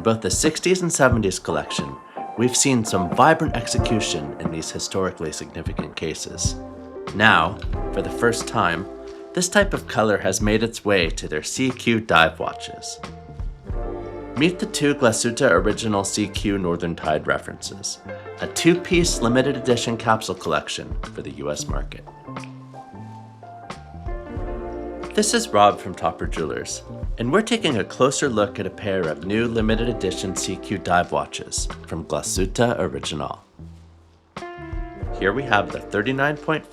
both the 60s and 70s collection, we've seen some vibrant execution in these historically significant cases. Now, for the first time, this type of color has made its way to their SeaQ dive watches. Meet the two Glashütte Original SeaQ Northern Tide references, a two-piece limited edition capsule collection for the US market. This is Rob from Topper Jewelers, and we're taking a closer look at a pair of new limited edition SeaQ dive watches from Glashütte Original. Here we have the 39.5mm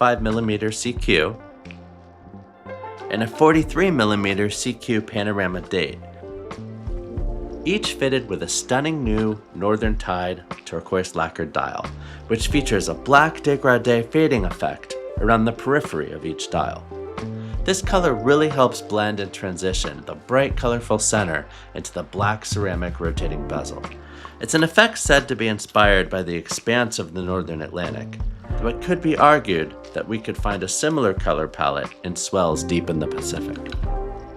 SeaQ and a 43mm SeaQ Panorama date, each fitted with a stunning new Northern Tide turquoise lacquer dial, which features a black dégradé fading effect around the periphery of each dial. This color really helps blend and transition the bright, colorful center into the black ceramic rotating bezel. It's an effect said to be inspired by the expanse of the Northern Atlantic, though it could be argued that we could find a similar color palette in swells deep in the Pacific.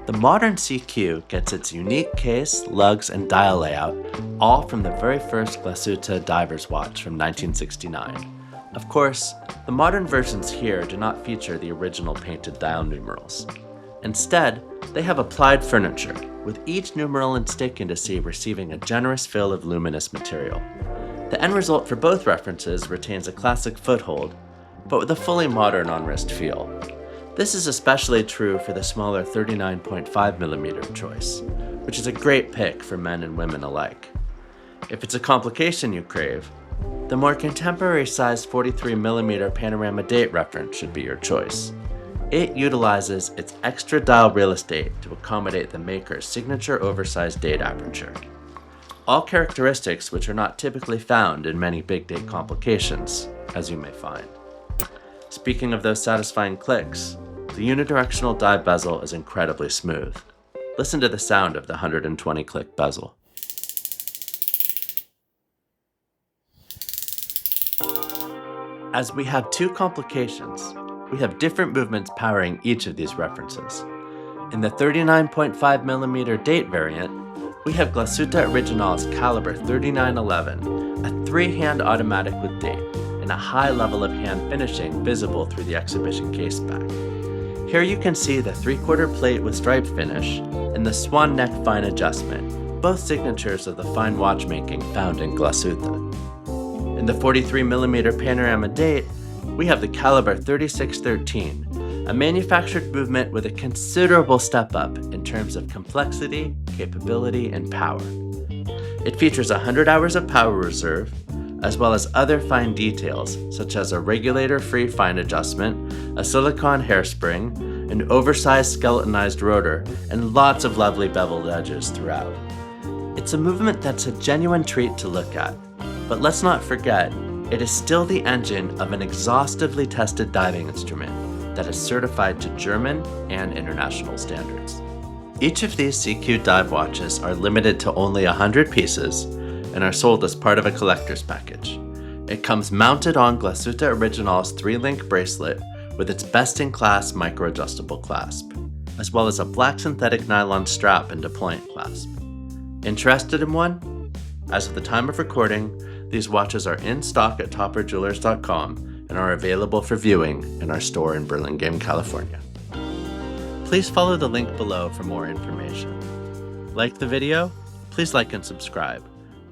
The modern SeaQ gets its unique case, lugs, and dial layout, all from the very first Glashütte diver's watch from 1969. Of course, the modern versions here do not feature the original painted dial numerals. Instead, they have applied furniture, with each numeral and stick indice receiving a generous fill of luminous material. The end result for both references retains a classic foothold, but with a fully modern on-wrist feel. This is especially true for the smaller 39.5mm choice, which is a great pick for men and women alike. If it's a complication you crave, the more contemporary sized 43mm Panorama date reference should be your choice. It utilizes its extra dial real estate to accommodate the maker's signature oversized date aperture. All characteristics which are not typically found in many big date complications, as you may find. Speaking of those satisfying clicks, the unidirectional dive bezel is incredibly smooth. Listen to the sound of the 120 click bezel. As we have two complications, we have different movements powering each of these references. In the 39.5mm date variant, we have Glashütte Original's caliber 3911, a three-hand automatic with date, and a high level of hand finishing visible through the exhibition case back. Here you can see the 3/4 plate with stripe finish and the swan neck fine adjustment, both signatures of the fine watchmaking found in Glashütte. In the 43mm Panorama date, we have the caliber 3613, a manufactured movement with a considerable step up in terms of complexity, capability, and power. It features 100 hours of power reserve, as well as other fine details such as a regulator-free fine adjustment, a silicone hairspring, an oversized skeletonized rotor, and lots of lovely beveled edges throughout. It's a movement that's a genuine treat to look at. But let's not forget, it is still the engine of an exhaustively tested diving instrument that is certified to German and international standards. Each of these SeaQ dive watches are limited to only 100 pieces and are sold as part of a collector's package. It comes mounted on Glashütte Original's 3-link bracelet with its best-in-class micro-adjustable clasp, as well as a black synthetic nylon strap and deployant clasp. Interested in one? As of the time of recording, these watches are in stock at topperjewelers.com and are available for viewing in our store in Burlingame, California. Please follow the link below for more information. Like the video? Please like and subscribe.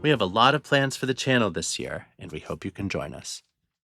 We have a lot of plans for the channel this year, and we hope you can join us.